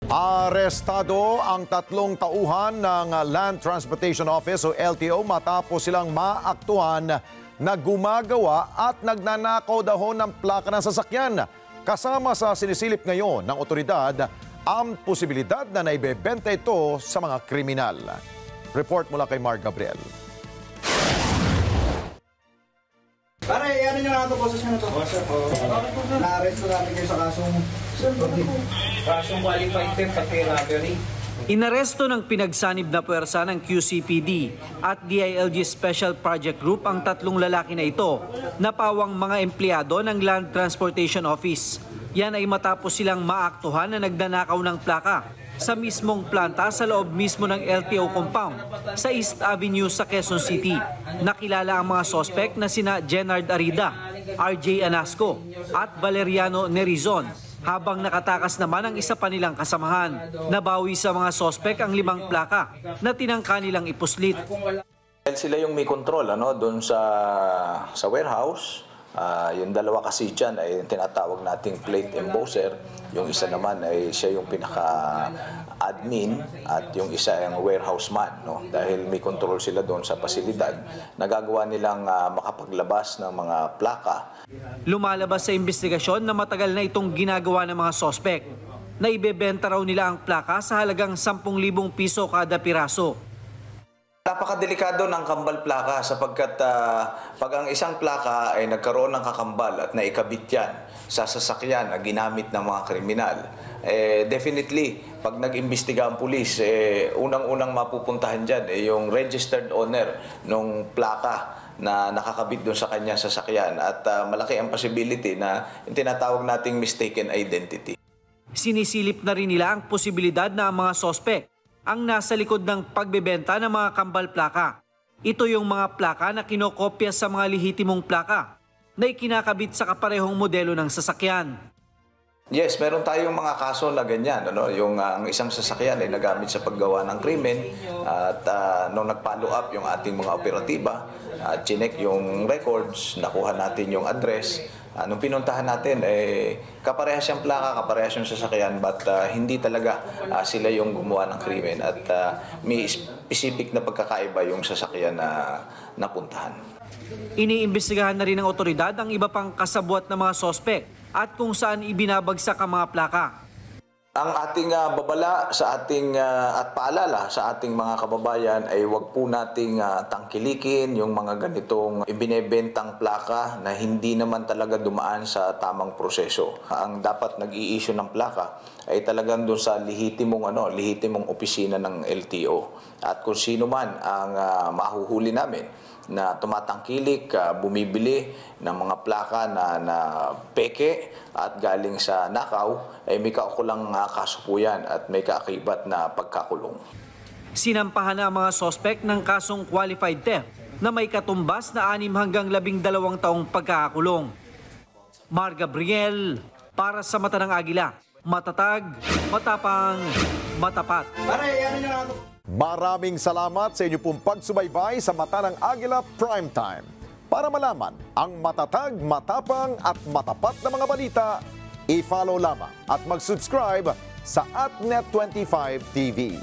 Arestado ang tatlong tauhan ng Land Transportation Office o LTO matapos silang maaktuhan na gumagawa at nagnanakaw daw ng plaka ng sasakyan. Kasama sa sinisilip ngayon ng otoridad ang posibilidad na naibebenta ito sa mga kriminal. Report mula kay Mark Gabriel. Pare, ano nyo na ito, boses nyo na ito? Na-arrest na natin kayo sa kasong qualified theft at robbery. Inaresto ng pinagsanib na puwersa ng QCPD at DILG Special Project Group ang tatlong lalaki na ito na pawang mga empleyado ng Land Transportation Office. Yan ay matapos silang maaktuhan na nagnanakaw ng plaka sa mismong planta sa loob mismo ng LTO compound sa East Avenue sa Quezon City. Nakilala ang mga sospek na sina Jenard Arida, RJ Anasco at Valeriano Nerizon, habang nakatakas naman ang isa pa nilang kasamahan. Nabawi sa mga sospek ang 5 plaka na tinangka nilang ipuslit. Sila yung may control doon sa warehouse. Yung dalawa kasi dyan ay tinatawag nating plate embosser. Yung isa naman ay siya yung pinaka-admin at yung isa ay ang warehouse man. Dahil may control sila doon sa pasilidad, nagagawa nilang makapaglabas ng mga plaka. Lumalabas sa investigasyon na matagal na itong ginagawa ng mga sospek. Na ibebenta raw nila ang plaka sa halagang 10,000 piso kada piraso. Napakadelikado ng kambal plaka sapagkat pag ang isang plaka ay nagkaroon ng kakambal at naikabit yan sa sasakyan na ginamit ng mga kriminal, definitely pag nag-imbestiga ang pulis, unang-unang mapupuntahan dyan yung registered owner ng plaka na nakakabit doon sa kanyang sasakyan at malaki ang possibility na yung tinatawag nating mistaken identity. Sinisilip na rin nila ang posibilidad na ang mga sospek ang nasa likod ng pagbebenta ng mga kambal plaka. Ito yung mga plaka na kinokopya sa mga lehitimong plaka na ikinakabit sa kaparehong modelo ng sasakyan. Yes, meron tayong mga kaso na ganyan. Yung ang isang sasakyan ay nagamit sa paggawa ng krimen at nung nag-follow up yung ating mga operatiba, chinek yung records, nakuha natin yung address. Nung pinuntahan natin, kaparehas yung plaka, kaparehas yung sasakyan, but hindi talaga sila yung gumawa ng krimen at may specific na pagkakaiba yung sasakyan na napuntahan. Iniimbestigahan na rin ng otoridad ang iba pang kasabwat ng mga sospek at kung saan ibinabagsak ang mga plaka. Ang ating babala sa ating at paalala sa ating mga kababayan ay huwag po nating tangkilikin yung mga ganitong ibinebentang plaka na hindi naman talaga dumaan sa tamang proseso. Ang dapat nag-i-issue ng plaka ay talagang doon sa lehitimong opisina ng LTO. At kung sino man ang mahuhuli namin na tumatangkilik, bumibili ng mga plaka na peke at galing sa nakaw, ay may kaukulang kaso po yan at may kaakibat na pagkakulong. Sinampahan na ang mga sospek ng kasong qualified theft na may katumbas na 6 hanggang 12 taong pagkakakulong. Mark Gabriel, para sa Mata ng Agila, matatag, matapang, matapat. Pare, ano nyo na ito? Maraming salamat sa inyo pong pagsubaybay sa Mata ng Agila Primetime. Para malaman ang matatag, matapang at matapat na mga balita, i-follow lamang at mag-subscribe sa AtNet25 TV.